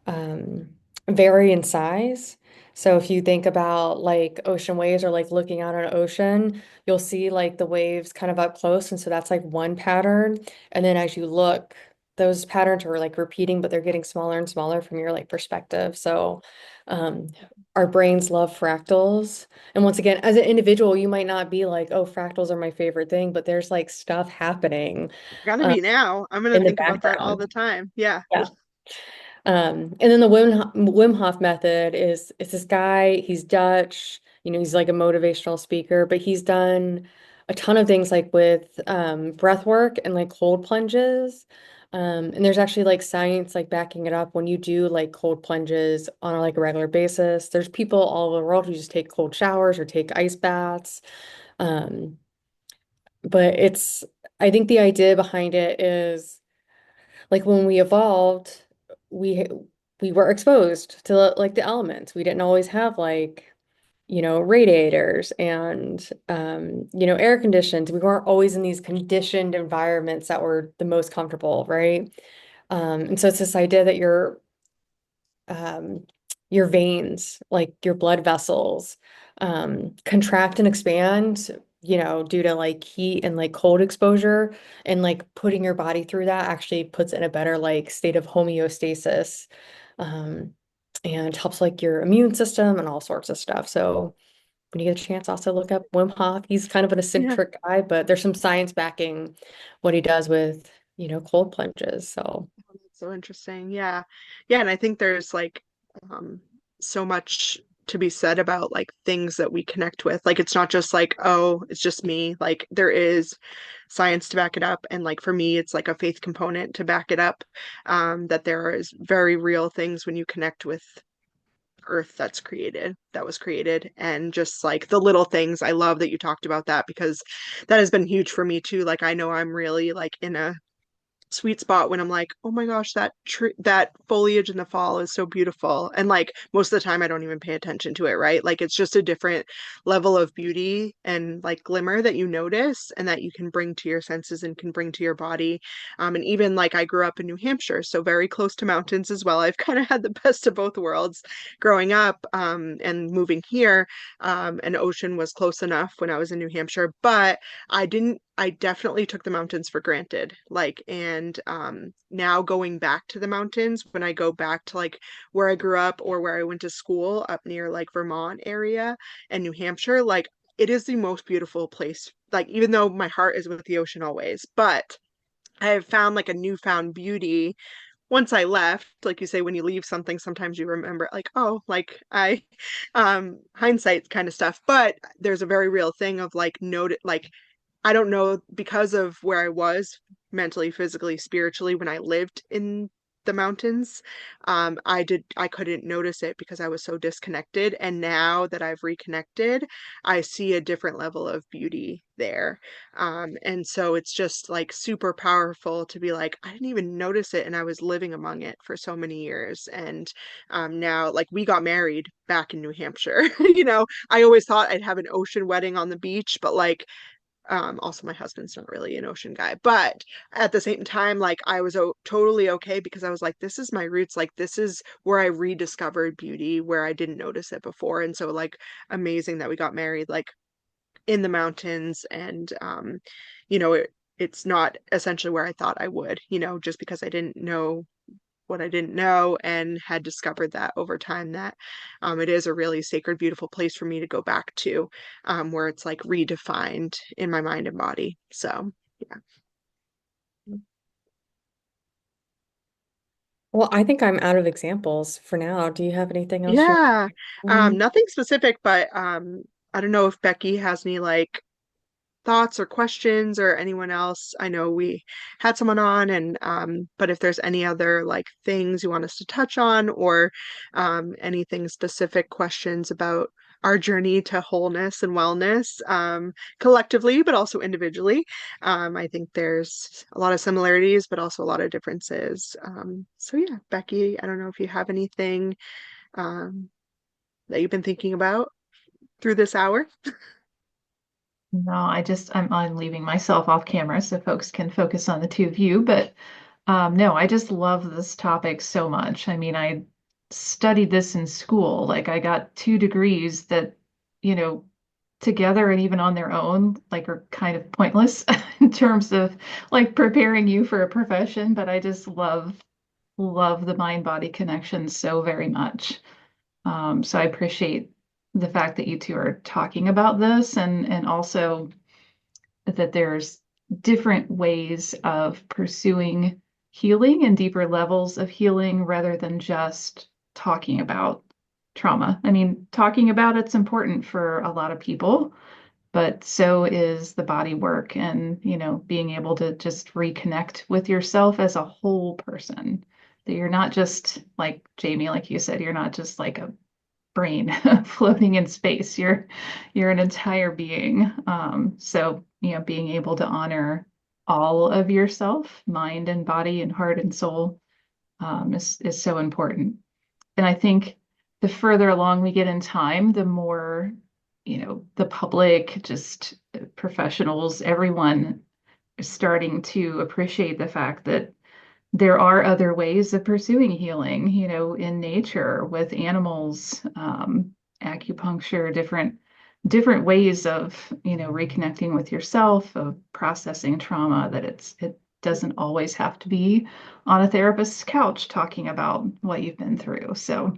B: um, vary in size. So if you think about like ocean waves or like looking out on an ocean, you'll see like the waves kind of up close. And so that's like one pattern. And then as you look, those patterns are like repeating, but they're getting smaller and smaller from your like perspective. So um, our brains love fractals. And once again, as an individual, you might not be like, oh, fractals are my favorite thing, but there's like stuff happening
C: Gotta
B: um,
C: be now. I'm gonna
B: in the
C: think about that all
B: background.
C: the time. Yeah.
B: Yeah. And then the Wim Hof method is it's this guy, he's Dutch, he's like a motivational speaker, but he's done a ton of things like with breath work and like cold plunges. And there's actually like science like backing it up when you do like cold plunges on like a regular basis. There's people all over the world who just take cold showers or take ice baths. Um, but I think the idea behind it is like when we evolved, we we were exposed to like the elements. We didn't always have like, radiators and air conditions. We weren't always in these conditioned environments that were the most comfortable, right? And so it's this idea that um, your veins, like your blood vessels, contract and expand, due to like heat and like cold exposure, and like putting your body through that actually puts it in a better like state of homeostasis, um, and helps like your immune system and all sorts of stuff. So when you get a chance, also look up Wim Hof. He's kind of an
C: Yeah.
B: eccentric guy, but there's some science backing what he does with, cold plunges. So
C: That's so interesting. Yeah. Yeah, and I think there's like um so much to be said about like things that we connect with. Like it's not just like, oh, it's just me. Like there is science to back it up. And like for me, it's like a faith component to back it up. That there is very real things when you connect with earth that was created, and just like the little things. I love that you talked about that because that has been huge for me too. Like I know I'm really like in a sweet spot when I'm like, oh my gosh, that tree, that foliage in the fall is so beautiful. And like most of the time, I don't even pay attention to it, right? Like it's just a different level of beauty and like glimmer that you notice and that you can bring to your senses and can bring to your body. And even like I grew up in New Hampshire, so very close to mountains as well. I've kind of had the best of both worlds growing up, and moving here. An ocean was close enough when I was in New Hampshire, but I definitely took the mountains for granted. Like, and now going back to the mountains, when I go back to like where I grew up or where I went to school up near like Vermont area and New Hampshire, like it is the most beautiful place. Like, even though my heart is with the ocean always, but I have found like a newfound beauty once I left, like you say, when you leave something, sometimes you remember like, oh, like I hindsight kind of stuff. But there's a very real thing of like note like I don't know because of where I was mentally, physically, spiritually when I lived in the mountains. I couldn't notice it because I was so disconnected. And now that I've reconnected, I see a different level of beauty there. And so it's just like super powerful to be like, I didn't even notice it. And I was living among it for so many years. And now, like, we got married back in New Hampshire. I always thought I'd have an ocean wedding on the beach, but like, also, my husband's not really an ocean guy, but at the same time, like I was totally okay because I was like, this is my roots. Like this is where I rediscovered beauty where I didn't notice it before. And so, like, amazing that we got married, like in the mountains, and it's not essentially where I thought I would, just because I didn't know what I didn't know and had discovered that over time that it is a really sacred, beautiful place for me to go back to, where it's like redefined in my mind and body. So, yeah.
B: Well, I think I'm out of examples for now. Do you have anything else you
C: Yeah.
B: want?
C: Nothing specific, but I don't know if Becky has any like thoughts or questions or anyone else. I know we had someone on, and but if there's any other like things you want us to touch on, or anything specific, questions about our journey to wholeness and wellness, collectively but also individually. I think there's a lot of similarities but also a lot of differences. So yeah, Becky, I don't know if you have anything um, that you've been thinking about through this hour.
A: No, I'm leaving myself off camera so folks can focus on the two of you. But no, I just love this topic so much. I mean, I studied this in school. Like I got 2 degrees that, you know, together and even on their own, like are kind of pointless in terms of like preparing you for a profession. But I just love the mind-body connection so very much. So I appreciate the fact that you two are talking about this, and also that there's different ways of pursuing healing and deeper levels of healing rather than just talking about trauma. I mean, talking about it's important for a lot of people, but so is the body work and, being able to just reconnect with yourself as a whole person. That you're not just like Jamie, like you said, you're not just like a brain floating in space. You're an entire being. So, being able to honor all of yourself, mind and body and heart and soul, is so important. And I think the further along we get in time, the more, the public, just professionals, everyone is starting to appreciate the fact that there are other ways of pursuing healing, in nature with animals, acupuncture, different ways of, reconnecting with yourself, of processing trauma, that it doesn't always have to be on a therapist's couch talking about what you've been through. So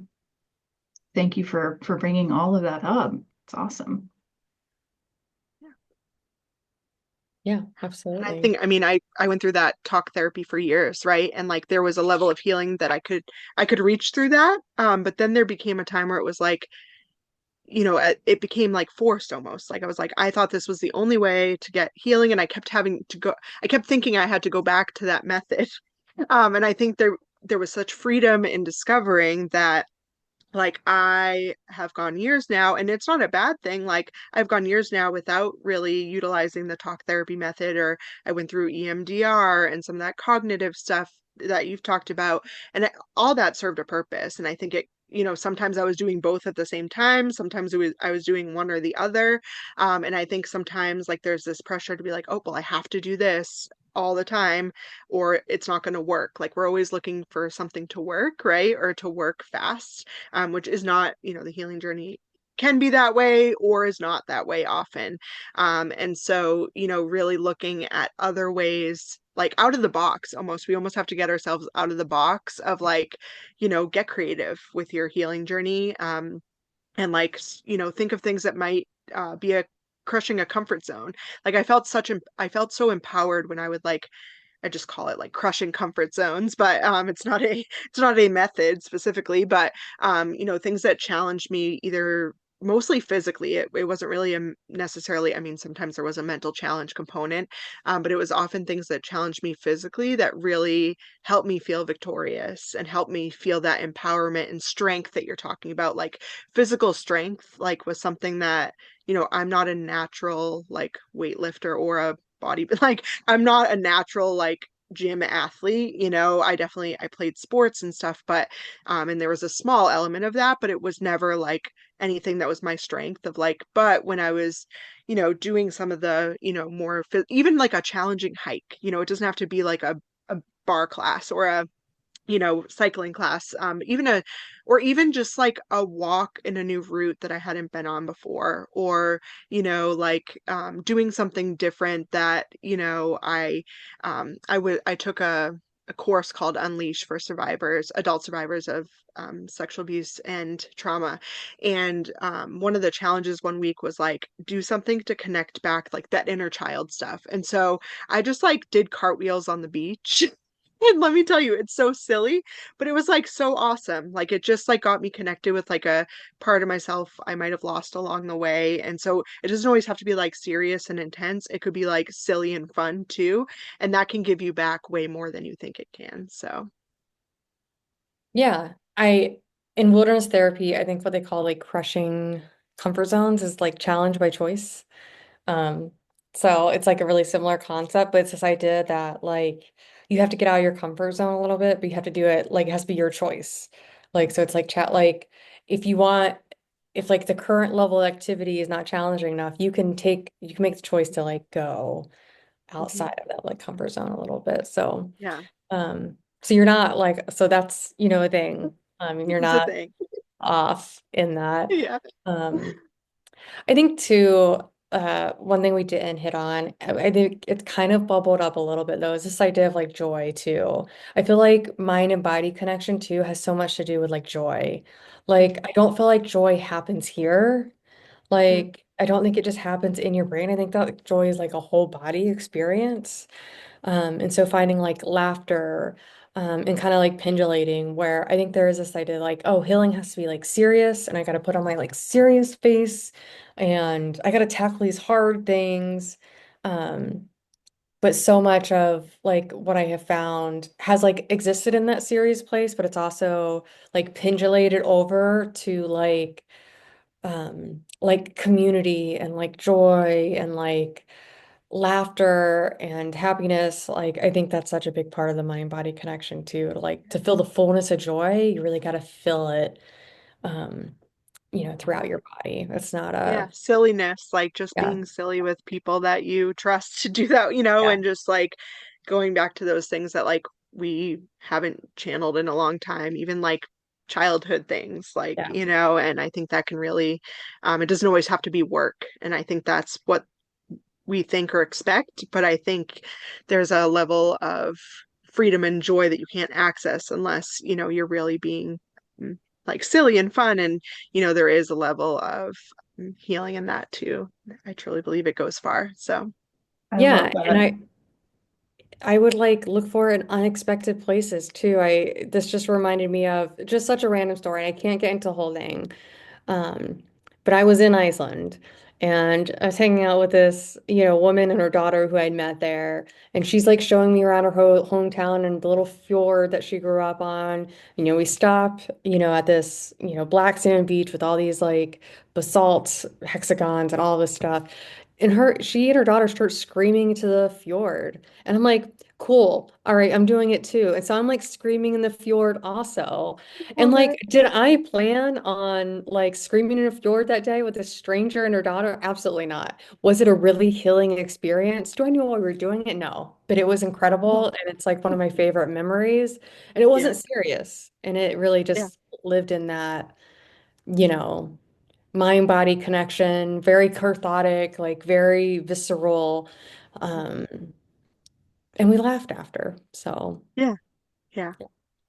A: thank you for bringing all of that up. It's awesome.
B: Yeah,
C: And I
B: absolutely.
C: think, I mean, I went through that talk therapy for years, right? And like there was a level of healing that I could reach through that. But then there became a time where it was like, it became like forced almost. Like I was like, I thought this was the only way to get healing, and I kept having to go. I kept thinking I had to go back to that method. And I think there was such freedom in discovering that, like, I have gone years now, and it's not a bad thing. Like I've gone years now without really utilizing the talk therapy method, or I went through EMDR and some of that cognitive stuff that you've talked about, and all that served a purpose. And I think it, sometimes I was doing both at the same time. Sometimes I was doing one or the other. And I think sometimes like there's this pressure to be like, oh, well, I have to do this all the time or it's not going to work. Like we're always looking for something to work, right? Or to work fast, which is not, the healing journey can be that way or is not that way often. And so, really looking at other ways, like out of the box almost. We almost have to get ourselves out of the box of like, get creative with your healing journey. And like, think of things that might be a crushing a comfort zone. Like I felt so empowered when I would like I just call it like crushing comfort zones, but it's not a method specifically, but things that challenge me either mostly physically. It wasn't really necessarily, I mean, sometimes there was a mental challenge component, but it was often things that challenged me physically that really helped me feel victorious and helped me feel that empowerment and strength that you're talking about. Like physical strength, like was something that, I'm not a natural like weightlifter or a body, like I'm not a natural like gym athlete. I played sports and stuff, but and there was a small element of that, but it was never like anything that was my strength of like, but when I was, doing some of the, more even like a challenging hike, it doesn't have to be like a bar class or a cycling class, or even just like a walk in a new route that I hadn't been on before, or, like, doing something different that, I took a course called Unleash for adult survivors of sexual abuse and trauma. And one of the challenges one week was like, do something to connect back like that inner child stuff. And so I just like did cartwheels on the beach. And let me tell you, it's so silly, but it was like so awesome. Like it just like got me connected with like a part of myself I might have lost along the way. And so it doesn't always have to be like serious and intense. It could be like silly and fun too. And that can give you back way more than you think it can. So,
B: Yeah, in wilderness therapy, I think what they call like crushing comfort zones is like challenge by choice. Um, so it's like a really similar concept, but it's this idea that like you have to get out of your comfort zone a little bit, but you have to do it like it has to be your choice. Like so it's like chat like if you want if like the current level of activity is not challenging enough, you can make the choice to like go
C: mhm.
B: outside of that like comfort zone a little bit. So
C: Yeah,
B: so you're not like so that's a thing. And you're
C: it's a
B: not
C: thing.
B: off in that.
C: Yeah.
B: Um I think too, one thing we didn't hit on, I think it's kind of bubbled up a little bit though, is this idea of like joy too. I feel like mind and body connection too has so much to do with like joy. Like
C: Mhm,
B: I don't feel like joy happens here.
C: mhm,
B: Like I don't think it just happens in your brain. I think that like, joy is like a whole body experience. And so finding like laughter, and kind of like pendulating where I think there is this idea like, oh, healing has to be like serious and I got to put on my like serious face and I got to tackle these hard things. Um, but so much of like what I have found has like existed in that serious place, but it's also like pendulated over to like community and like joy and like laughter and happiness. Like I think that's such a big part of the mind body connection too. Like to feel the fullness of joy, you really got to feel it um throughout
C: yeah.
B: your body. It's not
C: Yeah,
B: a
C: silliness, like just
B: yeah,
C: being silly with people that you trust to do that,
B: yeah,
C: and just like going back to those things that like we haven't channeled in a long time, even like childhood things, like,
B: yeah.
C: and I think that can really, it doesn't always have to be work. And I think that's what we think or expect, but I think there's a level of freedom and joy that you can't access unless, you're really being like silly and fun. And, there is a level of healing in that too. I truly believe it goes far. So,
A: I love
B: Yeah, and
A: that.
B: I would like look for it in unexpected places too. I this just reminded me of just such a random story. I can't get into the whole thing. Um, but I was in Iceland and I was hanging out with this, woman and her daughter who I'd met there. And she's like showing me around her hometown and the little fjord that she grew up on. We stop, at this, black sand beach with all these like basalt hexagons and all this stuff. And she and her daughter start screaming into the fjord. And I'm like, cool. All right, I'm doing it too. And so I'm like screaming in the fjord also. And
C: love
B: like,
C: it.
B: did I plan on like screaming in a fjord that day with a stranger and her daughter? Absolutely not. Was it a really healing experience? Do I know why we were doing it? No, but it was incredible. And it's like one of my favorite memories. And it
C: Yeah.
B: wasn't serious. And it really
C: Yeah.
B: just lived in that, you know, mind body connection, very cathartic, like very visceral. Um, and we laughed after. So,
C: Yeah. Yeah.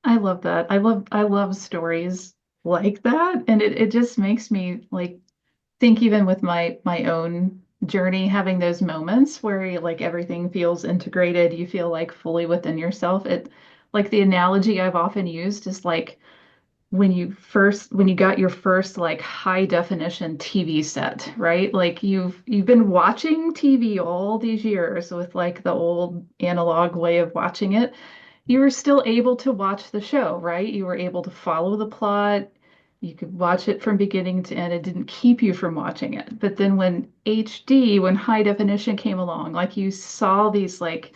A: I love that. I love stories like that. And it just makes me like think even with my own journey having those moments where like everything feels integrated, you feel like fully within yourself. It like the analogy I've often used is like when you got your first like high definition TV set, right? Like you've been watching TV all these years with like the old analog way of watching it. You were still able to watch the show, right? You were able to follow the plot. You could watch it from beginning to end. It didn't keep you from watching it. But then when HD, when high definition came along, like you saw these like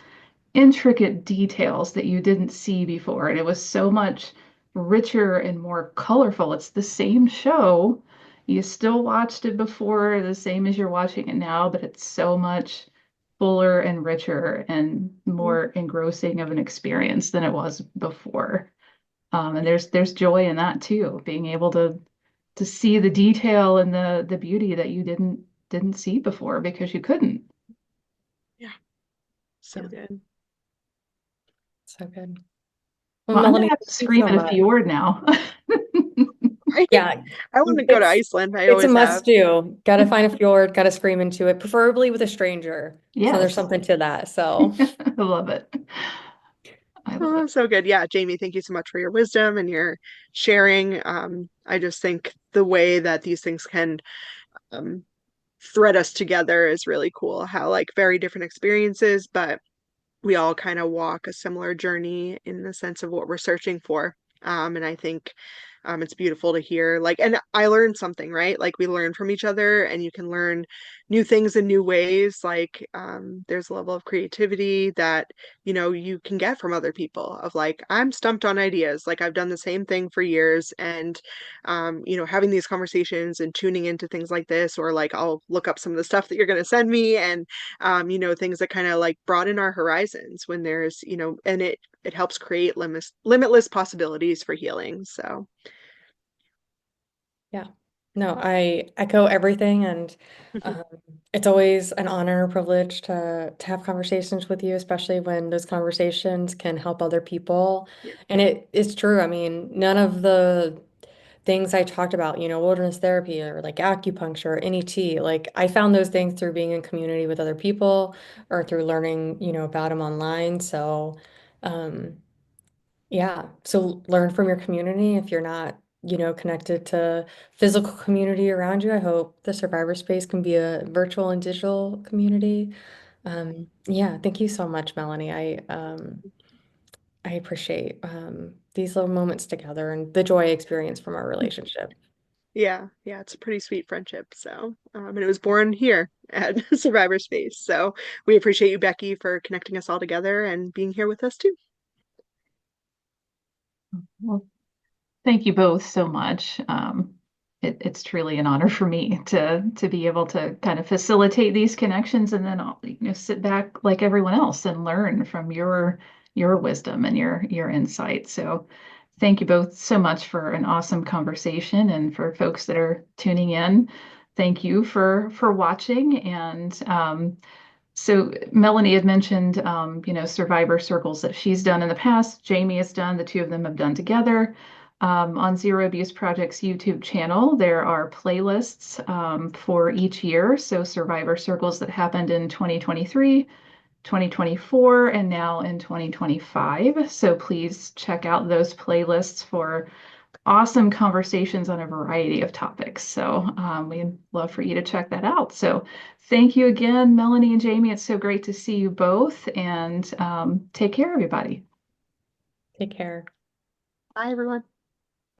A: intricate details that you didn't see before. And it was so much richer and more colorful. It's the same show. You still watched it before, the same as you're watching it now, but it's so much fuller and richer and more engrossing of an experience than it was before. And there's joy in that too, being able to see the detail and the beauty that you didn't see before because you couldn't.
C: Yeah, so
B: Yeah,
C: good.
B: so good. Well,
A: Well, I'm gonna
B: Melanie,
A: have to
B: thank you
A: scream
B: so
A: at a
B: much.
A: fjord now.
C: Right?
B: Yeah,
C: I want to go to
B: it's
C: Iceland. I
B: it's a
C: always have.
B: must do. Got to find a fjord, got to scream into it, preferably with a stranger. So there's
A: Yes,
B: something to that. So
A: I love it. I love
C: Oh,
A: it.
C: so good. Yeah, Jamie, thank you so much for your wisdom and your sharing. I just think the way that these things can um, thread us together is really cool. How like very different experiences, but we all kind of walk a similar journey in the sense of what we're searching for. And I think it's beautiful to hear. Like, and I learned something, right? Like, we learn from each other, and you can learn new things in new ways. Like, there's a level of creativity that, you can get from other people of like, I'm stumped on ideas. Like, I've done the same thing for years. And, having these conversations and tuning into things like this, or like, I'll look up some of the stuff that you're going to send me and things that kind of like broaden our horizons when there's, and it helps create limitless possibilities for healing. So,
B: yeah, no, I echo everything, and um, it's always an honor and privilege to have conversations with you, especially when those conversations can help other people.
C: yeah,
B: And it is true. I mean, none of the things I talked about, wilderness therapy or like acupuncture or NET, like I found those things through being in community with other people or through learning, about them online. So, um, yeah. So learn from your community. If you're not, connected to physical community around you, I hope the survivor space can be a virtual and digital community. Yeah, thank you so much, Melanie. I appreciate these little moments together and the joy I experience from our relationship.
C: yeah, it's a pretty sweet friendship. So, and it was born here at Survivor Space. So we appreciate you, Becky, for connecting us all together and being here with us too.
A: Well, thank you both so much. It's truly an honor for me to be able to kind of facilitate these connections and then sit back like everyone else and learn from your wisdom and your insight. So thank you both so much for an awesome conversation and for folks that are tuning in. Thank you for watching and so Melanie had mentioned, survivor circles that she's done in the past. Jamie has done, the two of them have done together. On Zero Abuse Project's YouTube channel, there are playlists for each year. So survivor circles that happened in 2023, 2024, and now in 2025. So please check out those playlists for awesome conversations on a variety of topics. So we'd love for you to check that out. So thank you again, Melanie and Jamie. It's so great to see you both and take care, everybody.
B: Take care.
C: Bye, everyone.